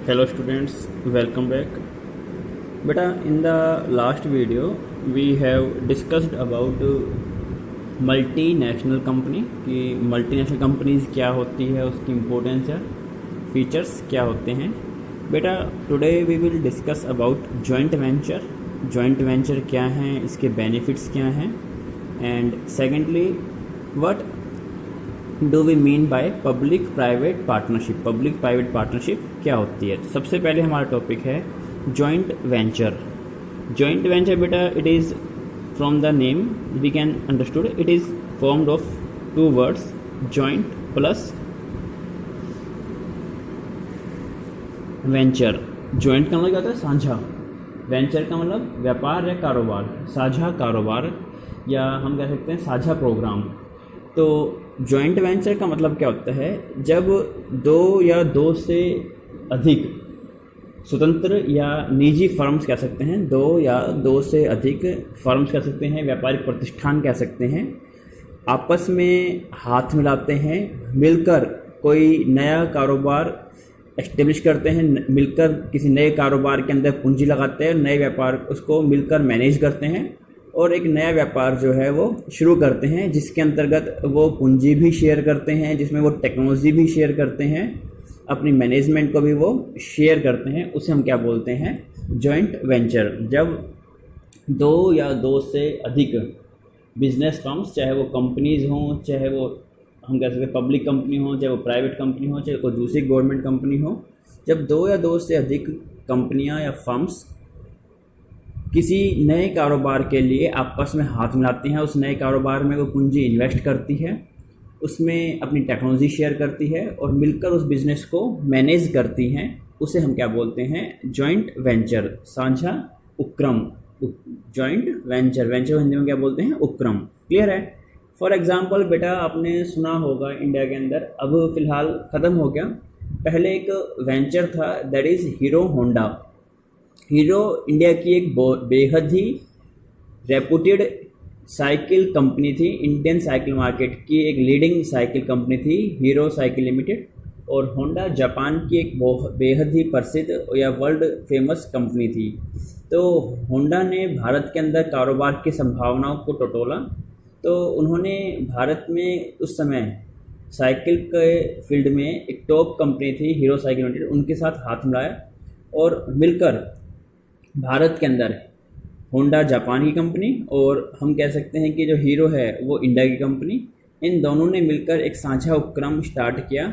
Hello students, welcome back. Beta, in the last video we have discussed about multinational company कि multinational companies क्या होती है, उसकी importance या फीचर्स क्या होते हैं. बेटा, today we will discuss about joint venture. Joint venture क्या हैं, इसके बेनिफिट्स क्या हैं, and secondly what do we mean by public private partnership. Public private partnership क्या होती है. तो सबसे पहले हमारा टॉपिक है जॉइंट वेंचर. जॉइंट वेंचर बेटा, it is from the name we can understood it is formed of two words, joint plus venture. Joint का मतलब क्या होता है, साझा. वेंचर का मतलब व्यापार या कारोबार, साझा कारोबार, या हम कह सकते हैं साझा प्रोग्राम. तो जॉइंट वेंचर का मतलब क्या होता है, जब दो या दो से अधिक स्वतंत्र या निजी फर्म्स कह सकते हैं, दो या दो से अधिक फर्म्स कह सकते हैं, व्यापारिक प्रतिष्ठान कह सकते हैं, आपस में हाथ मिलाते हैं, मिलकर कोई नया कारोबार एस्टेब्लिश करते हैं, मिलकर किसी नए कारोबार के अंदर पूंजी लगाते हैं, नए व्यापार उसको मिलकर मैनेज करते हैं और एक नया व्यापार जो है वो शुरू करते हैं, जिसके अंतर्गत वो पूंजी भी शेयर करते हैं, जिसमें वो टेक्नोलॉजी भी शेयर करते हैं, अपनी मैनेजमेंट को भी वो शेयर करते हैं. उसे हम क्या बोलते हैं, जॉइंट वेंचर. जब दो या दो से अधिक बिजनेस फर्म्स, चाहे वो कंपनीज़ हों, चाहे वो हम कह सकते हैं पब्लिक कंपनी हो, चाहे वो प्राइवेट कंपनी हो, चाहे कोई दूसरी गवर्नमेंट कंपनी हो, जब दो या दो से अधिक कंपनियां या फर्म्स किसी नए कारोबार के लिए आपस में हाथ मिलाती हैं, उस नए कारोबार में वो पूंजी इन्वेस्ट करती है, उसमें अपनी टेक्नोलॉजी शेयर करती है और मिलकर उस बिज़नेस को मैनेज करती हैं, उसे हम क्या बोलते हैं, जॉइंट वेंचर, साझा उपक्रम. जॉइंट वेंचर, वेंचर हिंदी में क्या बोलते हैं, उपक्रम. क्लियर है. फॉर एग्ज़ाम्पल बेटा, आपने सुना होगा इंडिया के अंदर अब फ़िलहाल ख़त्म हो गया, पहले एक वेंचर था, that is hero Honda. Hero India की एक बेहद ही रेपुटेड साइकिल कंपनी थी, इंडियन साइकिल मार्केट की एक लीडिंग साइकिल कंपनी थी हीरो साइकिल लिमिटेड. और होंडा जापान की एक बेहद ही प्रसिद्ध या वर्ल्ड फेमस कंपनी थी. तो होंडा ने भारत के अंदर कारोबार की संभावनाओं को टटोला, तो उन्होंने भारत में उस समय साइकिल के फील्ड में एक टॉप कंपनी थी हीरो साइकिल लिमिटेड, उनके साथ हाथ मिलाया और मिलकर भारत के अंदर होंडा जापान की कंपनी और हम कह सकते हैं कि जो हीरो है वो इंडिया की कंपनी, इन दोनों ने मिलकर एक साझा उपक्रम स्टार्ट किया.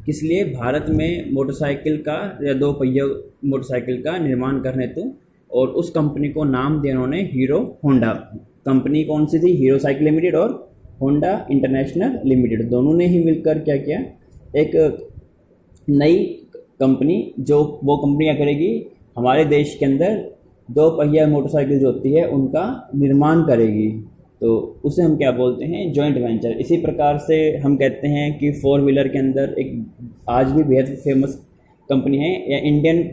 किस लिए, भारत में मोटरसाइकिल का या दो पहिया मोटरसाइकिल का निर्माण करने हेतु. और उस कंपनी को नाम दिया उन्होंने हीरो होंडा. कंपनी कौन सी थी, हीरो साइकिल लिमिटेड और होंडा इंटरनेशनल लिमिटेड. दोनों ने ही मिलकर क्या किया, एक नई कंपनी, जो वो कंपनी क्या करेगी, हमारे देश के अंदर दो पहिया मोटरसाइकिल जो होती है उनका निर्माण करेगी. तो उसे हम क्या बोलते हैं, जॉइंट वेंचर. इसी प्रकार से हम कहते हैं कि फोर व्हीलर के अंदर एक आज भी बेहद फेमस कंपनी है, या इंडियन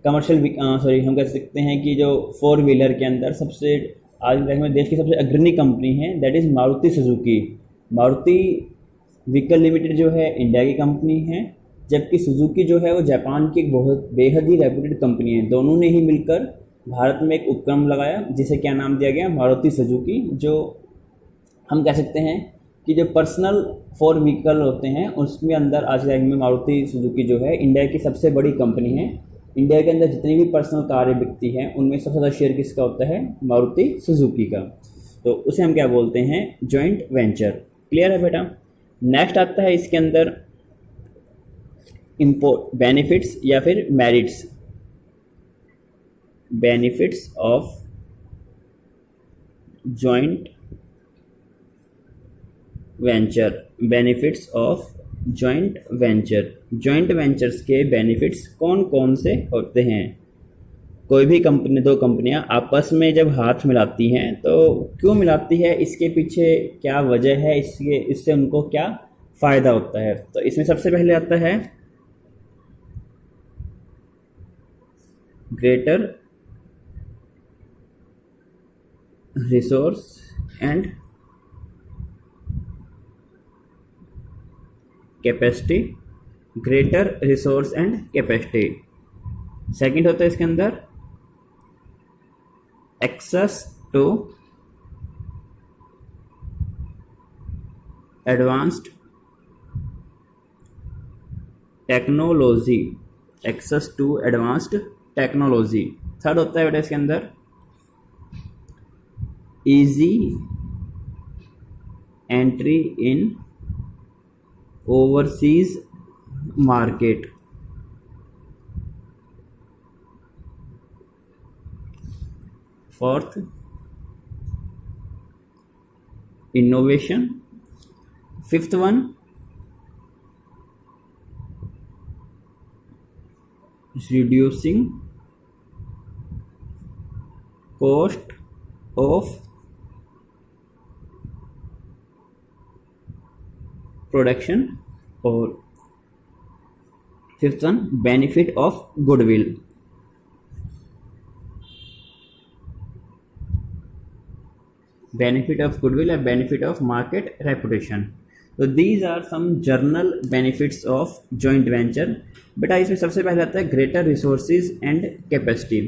कमर्शियल हम कह सकते हैं कि जो फोर व्हीलर के अंदर सबसे आज में देश की सबसे अग्रणी कंपनी है, that is Maruti Suzuki. Maruti vehicle limited जो है इंडिया की कंपनी है, जबकि सुजुकी जो है वो जापान की एक बहुत बेहद ही रेपुटेड कंपनी है. दोनों ने ही मिलकर भारत में एक उपक्रम लगाया, जिसे क्या नाम दिया गया, मारुति सुजुकी. जो हम कह सकते हैं कि जो पर्सनल फोर व्हीकल होते हैं उसमें अंदर आज के टाइम में मारुति सुजुकी जो है इंडिया की सबसे बड़ी कंपनी है. इंडिया के अंदर जितनी भी पर्सनल कारें बिकती हैं उनमें सबसे ज़्यादा शेयर किसका होता है, मारुति सुजुकी का. तो उसे हम क्या बोलते हैं, जॉइंट वेंचर. क्लियर है बेटा. नेक्स्ट आता है इसके अंदर बेनिफिट्स या फिर merits. Benefits of joint venture. Benefits of joint venture. Joint ventures के बेनिफिट्स कौन कौन से होते हैं. कोई भी कंपनी, दो कंपनियां आपस में जब हाथ मिलाती हैं तो क्यों मिलाती है, इसके पीछे क्या वजह है, इससे उनको क्या फ़ायदा होता है. तो इसमें सबसे पहले आता है greater resource and capacity. Greater resource and capacity. Second होता है इसके अंदर access to advanced technology, access to advanced technology. Third होता है बेटा इसके अंदर easy entry in overseas market. Fourth innovation. Fifth one reducing cost of production, और fifth one benefit of goodwill। benefit of goodwill and benefit of market reputation। तो these are some journal benefits of joint venture। बेटा इसमें सबसे पहले आता है greater resources and capacity.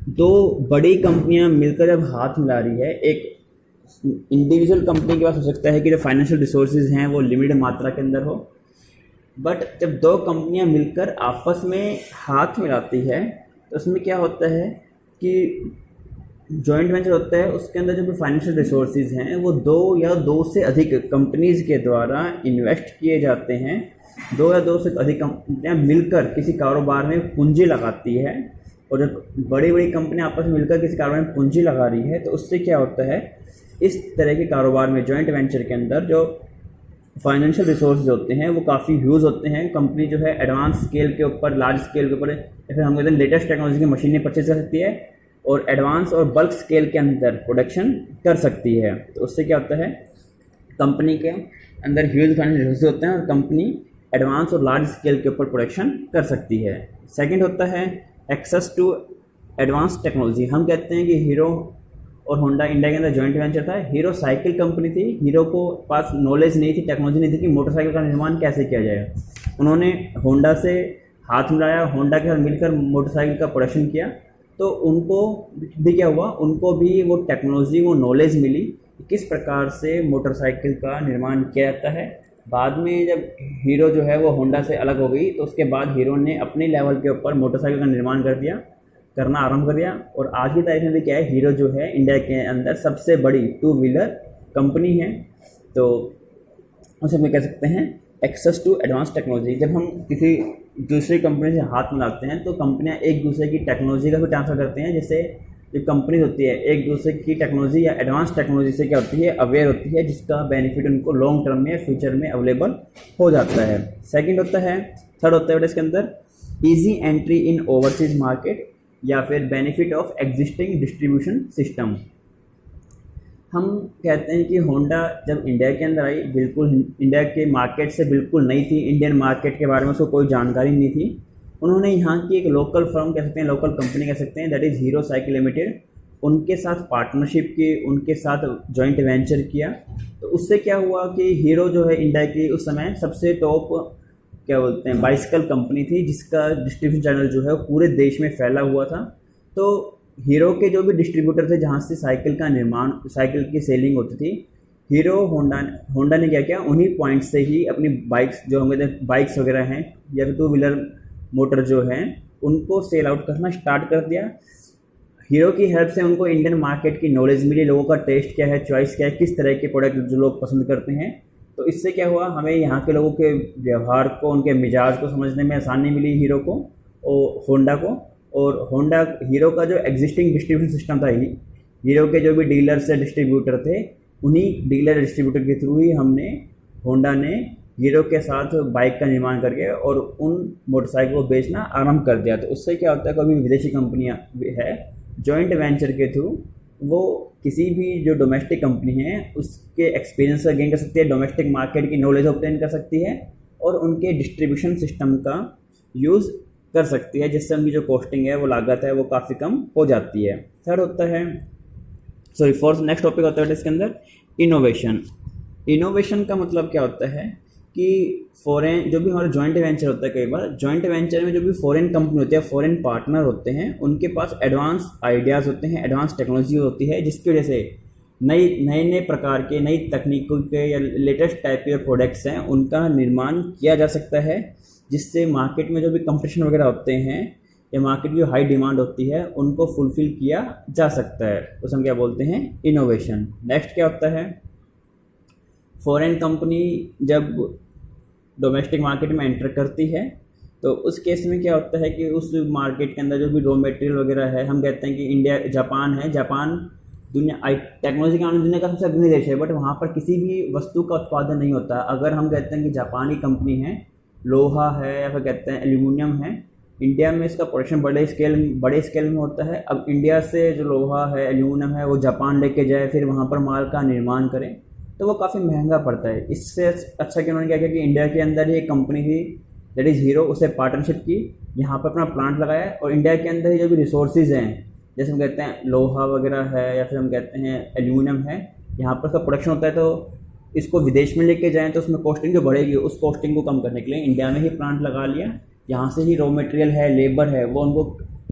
दो बड़ी कंपनियां मिलकर जब हाथ मिला रही है, एक इंडिविजुअल कंपनी के पास हो सकता है कि जो फाइनेंशियल रिसोर्सेज हैं वो लिमिटेड मात्रा के अंदर हो, बट जब दो कंपनियां मिलकर आपस में हाथ मिलाती है तो उसमें क्या होता है कि जॉइंट वेंचर होता है, उसके अंदर जो भी फाइनेंशियल रिसोर्सेज हैं वो दो या दो से अधिक कंपनीज़ के द्वारा इन्वेस्ट किए जाते हैं। दो या दो से अधिक कंपनियां मिलकर किसी कारोबार में पूंजी लगाती है, और जब बड़ी बड़ी कंपनियां आपस में मिलकर किसी कारोबार में पूंजी लगा रही है तो उससे क्या होता है, इस तरह के कारोबार में जॉइंट वेंचर के अंदर जो फाइनेंशियल रिसोर्सेज होते हैं वो काफ़ी यूज़ होते हैं। कंपनी जो है एडवांस स्केल के ऊपर, लार्ज स्केल के ऊपर, या फिर हम कहते हैं लेटेस्ट टेक्नोलॉजी की मशीनें परचेज कर सकती है और एडवांस और बल्क स्केल के अंदर प्रोडक्शन कर सकती है। तो उससे क्या होता है, कंपनी के अंदर ह्यूज फाइनेंशियल रिसोर्सेज होते हैं और कंपनी एडवांस और लार्ज स्केल के ऊपर प्रोडक्शन कर सकती है। सेकंड होता है एक्सेस टू एडवांस टेक्नोलॉजी। हम कहते हैं कि हीरो और होंडा इंडिया के अंदर जॉइंट वेंचर था। हीरो साइकिल कंपनी थी, हीरो को पास नॉलेज नहीं थी, टेक्नोलॉजी नहीं थी कि मोटरसाइकिल का निर्माण कैसे किया जाए। उन्होंने होंडा से हाथ मिलाया, होंडा के साथ मिलकर मोटरसाइकिल का प्रोडक्शन किया, तो उनको भी क्या हुआ, उनको भी वो टेक्नोलॉजी, वो नॉलेज मिली कि किस प्रकार से मोटरसाइकिल का निर्माण किया जाता है। बाद में जब हीरो जो है वो होंडा से अलग हो गई तो उसके बाद हीरो ने अपने लेवल के ऊपर मोटरसाइकिल का निर्माण करना आरंभ कर दिया, और आज की तारीख में भी क्या है, हीरो जो है इंडिया के अंदर सबसे बड़ी टू व्हीलर कंपनी है। तो उसे हम कह सकते हैं एक्सेस टू एडवांस टेक्नोलॉजी। जब हम किसी दूसरी कंपनी से हाथ मिलाते हैं तो कंपनियां एक दूसरे की टेक्नोलॉजी का भी ट्रांसफ़र करते हैं। जैसे जो कंपनी होती है एक दूसरे की टेक्नोलॉजी या एडवांस टेक्नोलॉजी से क्या होती है, अवेयर होती है, जिसका बेनिफिट उनको लॉन्ग टर्म में, फ्यूचर में अवेलेबल हो जाता है। सेकंड होता है, थर्ड होता है इसके अंदर easy entry in overseas market या फिर benefit of existing distribution system. हम कहते हैं कि होंडा जब इंडिया के अंदर आई, बिल्कुल इंडिया के मार्केट से बिल्कुल नई थी, इंडियन मार्केट के बारे में उसको कोई जानकारी नहीं थी। उन्होंने यहाँ की एक लोकल फर्म कह सकते हैं, लोकल कंपनी कह सकते हैं, that is hero cycle limited, उनके साथ पार्टनरशिप की, उनके साथ जॉइंट वेंचर किया। तो उससे क्या हुआ कि हीरो जो है इंडिया की उस समय सबसे टॉप क्या बोलते हैं बाइसिकल कंपनी थी, जिसका डिस्ट्रीब्यूशन चैनल जो है पूरे देश में फैला हुआ था। तो हीरो के जो भी डिस्ट्रीब्यूटर थे जहाँ से साइकिल का निर्माण, साइकिल की सेलिंग होती थी, हीरो होंडा ने क्या किया, उन्हीं पॉइंट से ही अपनी बाइक्स जो हम कहते हैं बाइक्स वगैरह हैं या फिर टू व्हीलर मोटर जो हैं उनको सेल आउट करना स्टार्ट कर दिया। हीरो की हेल्प से उनको इंडियन मार्केट की नॉलेज मिली, लोगों का टेस्ट क्या है, चॉइस क्या है, किस तरह के प्रोडक्ट जो लोग पसंद करते हैं। तो इससे क्या हुआ, हमें यहाँ के लोगों के व्यवहार को, उनके मिजाज को समझने में आसानी मिली हीरो को और होंडा को। और होंडा हीरो का जो एग्जिस्टिंग डिस्ट्रीब्यूशन सिस्टम था, हीरो के जो भी डीलर्स या डिस्ट्रीब्यूटर थे, उन्हीं डीलर डिस्ट्रीब्यूटर के थ्रू ही होंडा ने हीरो के साथ बाइक का निर्माण करके और उन मोटरसाइकिल को बेचना आरंभ कर दिया। तो उससे क्या होता है, कभी विदेशी कंपनियां है जॉइंट वेंचर के थ्रू वो किसी भी जो डोमेस्टिक कंपनी है उसके एक्सपीरियंस का गेन कर सकती है, डोमेस्टिक मार्केट की नॉलेज ऑब्टेन कर सकती है और उनके डिस्ट्रीब्यूशन सिस्टम का यूज़ कर सकती है, जिससे उनकी जो कॉस्टिंग है, वो लागत है, वो काफ़ी कम हो जाती है। थर्ड होता है, फोर्थ नेक्स्ट टॉपिक होता है इसके अंदर इनोवेशन। इनोवेशन का मतलब क्या होता है कि फॉरेन जो भी हमारा जॉइंट वेंचर होता है, कई बार जॉइंट वेंचर में जो भी फॉरेन कंपनी होती है, फॉरेन पार्टनर होते हैं, उनके पास एडवांस आइडियाज़ होते हैं, एडवांस टेक्नोलॉजी होती है, जिसकी वजह से नई नए नए प्रकार के नई तकनीकों के या लेटेस्ट टाइप के प्रोडक्ट्स हैं उनका निर्माण किया जा सकता है, जिससे मार्केट में जो भी कंपटीशन वगैरह होते हैं या मार्केट की जो हाई डिमांड होती है उनको फुलफिल किया जा सकता है। उसे हम क्या बोलते हैं, इनोवेशन। नेक्स्ट क्या होता है, फॉरेन कंपनी जब डोमेस्टिक मार्केट में एंटर करती है तो उस केस में क्या होता है कि उस मार्केट के अंदर जो भी रॉ मटेरियल वगैरह है, हम कहते हैं कि इंडिया, जापान है, जापान दुनिया टेक्नोलॉजी के मामले में दुनिया का सबसे अग्रणी देश है, बट वहाँ पर किसी भी वस्तु का उत्पादन नहीं होता। अगर हम कहते हैं कि जापानी कंपनी है, लोहा है या फिर कहते हैं एल्यूमिनियम है, इंडिया में इसका प्रोडक्शन बड़े स्केल में होता है। अब इंडिया से जो लोहा है, एल्यूमिनियम है, वो जापान लेके जाए, फिर वहाँ पर माल का निर्माण करें, तो वो काफ़ी महंगा पड़ता है। इससे अच्छा कि उन्होंने क्या किया कि इंडिया के अंदर ही एक कंपनी थी दैट इज़ हीरो, उसे पार्टनरशिप की, यहाँ पर अपना प्लांट लगाया और इंडिया के अंदर ही जो भी रिसोर्सेज हैं, जैसे हम कहते हैं लोहा वगैरह है या फिर हम कहते हैं एल्यूमिनियम है, यहाँ पर उसका प्रोडक्शन होता है, तो इसको विदेश में लेके जाएँ तो उसमें कॉस्टिंग जो बढ़ेगी, उस कॉस्टिंग को कम करने के लिए इंडिया में ही प्लांट लगा लिया। यहाँ से ही रॉ मटेरियल है, लेबर है, वो उनको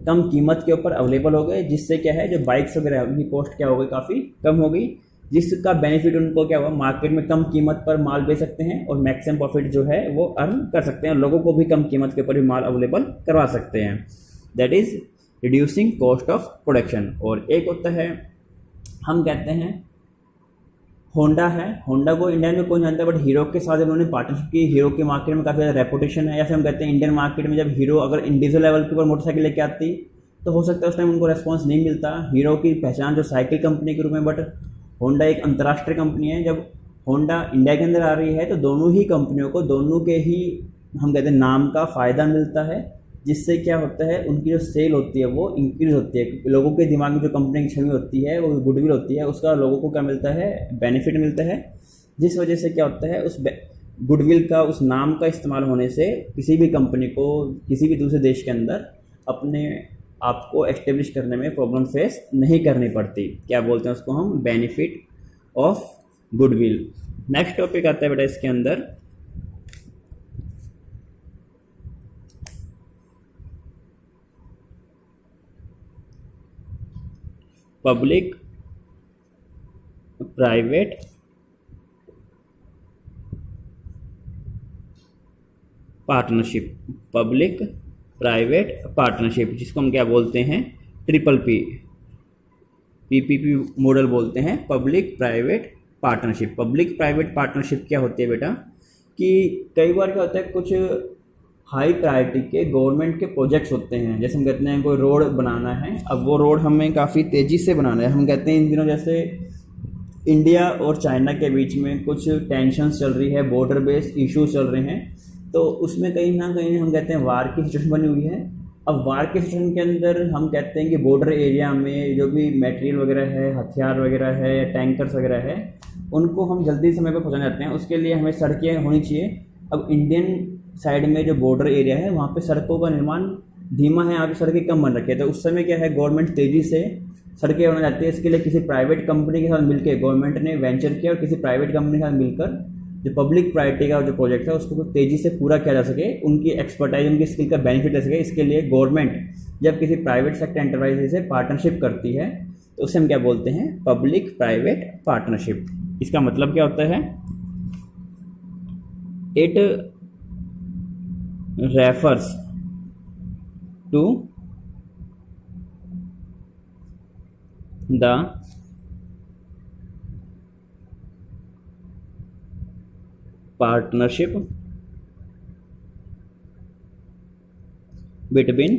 कम कीमत के ऊपर अवेलेबल हो गए, जिससे क्या है जो बाइक्स वगैरह है उनकी कॉस्ट क्या हो गई, काफ़ी कम हो गई, जिसका बेनिफिट उनको क्या हुआ, मार्केट में कम कीमत पर माल बेच सकते हैं और मैक्सिमम प्रॉफिट जो है वो अर्न कर सकते हैं और लोगों को भी कम कीमत के ऊपर भी माल अवेलेबल करवा सकते हैं। That is reducing cost of production. और एक होता है, हम कहते हैं होंडा है, होंडा को इंडिया में कोई नहीं जानता, बट हीरो के साथ उन्होंने पार्टनरशिप की। हीरो के मार्केट में काफ़ी ज़्यादा रेपुटेशन है, या फिर हम कहते हैं इंडियन मार्केट में जब हीरो अगर इंडिविजुअल लेवल के ऊपर मोटरसाइकिल लेके आती तो हो सकता है उस टाइम उनको रेस्पॉन्स नहीं मिलता। हीरो की पहचान जो साइकिल कंपनी के रूप में, बट होंडा एक अंतर्राष्ट्रीय कंपनी है। जब होंडा इंडिया के अंदर आ रही है तो दोनों ही कंपनियों को दोनों के ही हम कहते हैं नाम का फ़ायदा मिलता है, जिससे क्या होता है उनकी जो सेल होती है वो इंक्रीज़ होती है, क्योंकि लोगों के दिमाग में जो कंपनी की छवि होती है वो गुडविल होती है, उसका लोगों को क्या मिलता है, बेनिफिट मिलता है, जिस वजह से क्या होता है उस गुडविल का, उस नाम का इस्तेमाल होने से किसी भी कंपनी को किसी भी दूसरे देश के अंदर अपने आपको एस्टेब्लिश करने में प्रॉब्लम फेस नहीं करनी पड़ती। क्या बोलते हैं उसको हम, benefit of goodwill. Next topic आता है बेटा इसके अंदर public private partnership. Public private partnership, जिसको हम क्या बोलते हैं, ट्रिपल पीपीपी मॉडल बोलते हैं, public private partnership. Public private partnership क्या होती है बेटा, कि कई बार क्या होता है कुछ हाई प्रायोरिटी के गवर्नमेंट के प्रोजेक्ट्स होते हैं, जैसे हम कहते हैं कोई रोड बनाना है, अब वो रोड हमें काफ़ी तेज़ी से बनाना है। हम कहते हैं इन दिनों जैसे इंडिया और चाइना के बीच में कुछ टेंशन्स चल रही है, बॉर्डर बेस्ड इश्यूज चल रहे हैं, तो उसमें कहीं ना कहीं हम कहते हैं वार की सिचुएशन बनी हुई है। अब वार के सिचुएशन के अंदर हम कहते हैं कि बॉर्डर एरिया में जो भी मटेरियल वगैरह है, हथियार वगैरह है या टैंकर्स वगैरह है, उनको हम जल्दी समय पर पहुँचाना चाहते हैं, उसके लिए हमें सड़कें होनी चाहिए। अब इंडियन साइड में जो बॉर्डर एरिया है वहाँ पे सड़कों का निर्माण धीमा है, यहाँ पे सड़कें कम बन रखी है, तो उस समय क्या है गवर्नमेंट तेज़ी से सड़कें बनाना चाहती है। इसके लिए किसी प्राइवेट कंपनी के साथ मिलकर गवर्नमेंट ने वेंचर किया और किसी प्राइवेट कंपनी के साथ मिलकर जो पब्लिक प्रायोरिटी का जो प्रोजेक्ट है उसको तेज़ी से पूरा किया जा सके, उनकी एक्सपर्टाइज, उनकी स्किल का बेनिफिट ले सके। इसके लिए गवर्नमेंट जब किसी प्राइवेट सेक्टर एंटरप्राइज से पार्टनरशिप करती है तो उसे हम क्या बोलते हैं, पब्लिक प्राइवेट पार्टनरशिप। इसका मतलब क्या होता है, it refers to the partnership between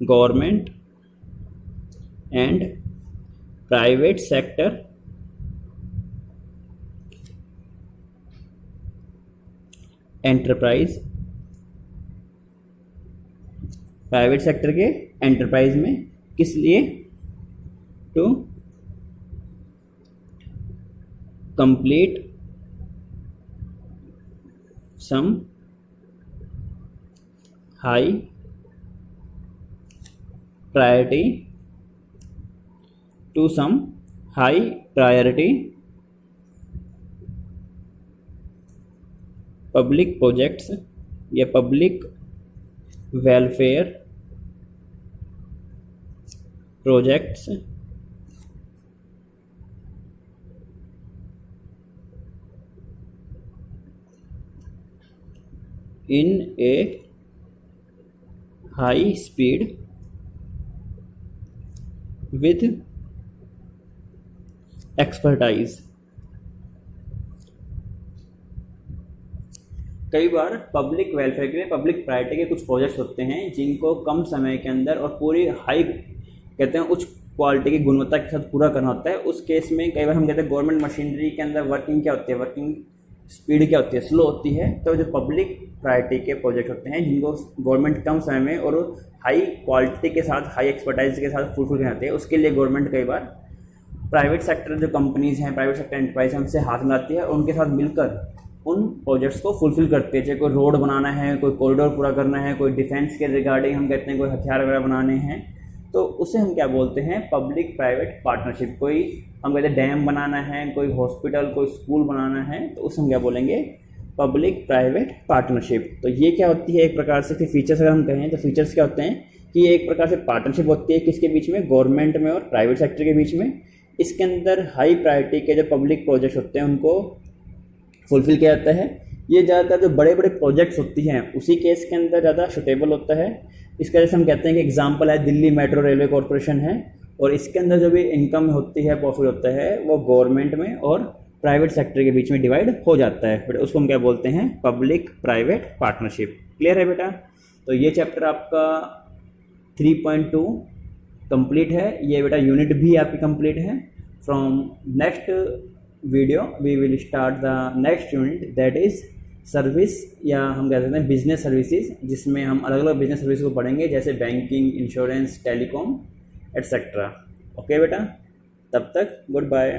government and private sector enterprise। Private sector के एंटरप्राइज में किस लिए, to complete some high priority to some high priority public projects या public welfare projects in a high speed with expertise। कई बार public welfare के लिए public priority के कुछ प्रोजेक्ट्स होते हैं जिनको कम समय के अंदर और पूरी हाई कहते हैं उच्च क्वालिटी की गुणवत्ता के साथ पूरा करना होता है। उस केस में कई बार हम कहते हैं गवर्नमेंट मशीनरी के अंदर वर्किंग क्या होती है, वर्किंग स्पीड क्या होती है, स्लो होती है। तो जो पब्लिक प्रायोरिटी के प्रोजेक्ट होते हैं जिनको गवर्नमेंट कम समय में और हाई क्वालिटी के साथ, हाई एक्सपर्टाइज के साथ फुलफिल करते हैं, उसके लिए गवर्नमेंट कई बार प्राइवेट सेक्टर जो कंपनीज हैं, प्राइवेट सेक्टर एंटरप्राइज हैं, उनसे हाथ मिलाती है और उनके साथ मिलकर उन प्रोजेक्ट्स को फुलफिल करते हैं। चाहे कोई रोड बनाना है, कोई कॉरिडोर पूरा करना है, कोई डिफेंस के रिगार्डिंग हम कहते हैं कोई हथियार वगैरह बनाने हैं, तो उसे हम क्या बोलते हैं, पब्लिक प्राइवेट पार्टनरशिप। कोई हम कहते हैं डैम बनाना है, कोई हॉस्पिटल, कोई स्कूल बनाना है, तो उसे हम क्या बोलेंगे, पब्लिक प्राइवेट पार्टनरशिप। तो ये क्या होती है, एक प्रकार से फीचर्स अगर हम कहें तो फीचर्स क्या होते हैं कि ये एक प्रकार से पार्टनरशिप होती है किसके बीच में, गवर्नमेंट में और प्राइवेट सेक्टर के बीच में। इसके अंदर हाई प्रायोरिटी के जो पब्लिक प्रोजेक्ट्स होते हैं उनको फुलफिल किया जाता है। ये ज़्यादातर जो बड़े बड़े प्रोजेक्ट्स होती हैं उसी केस के अंदर ज़्यादा सुटेबल होता है। इसका जैसे हम कहते हैं कि एग्जांपल है दिल्ली मेट्रो रेलवे कॉरपोरेशन है, और इसके अंदर जो भी इनकम होती है, प्रॉफिट होता है, वो गवर्नमेंट में और प्राइवेट सेक्टर के बीच में डिवाइड हो जाता है। बट उसको हम क्या बोलते हैं, पब्लिक प्राइवेट पार्टनरशिप। क्लियर है बेटा? तो ये चैप्टर आपका 3.2 कंप्लीट है। ये बेटा यूनिट भी आपकी कंप्लीट है। From next video we will start the next unit, that is service, या हम कह सकते हैं बिजनेस सर्विसेज, जिसमें हम अलग अलग बिजनेस सर्विस को पढ़ेंगे जैसे banking, insurance, telecom etcetera. Okay बेटा, तब तक गुड बाय।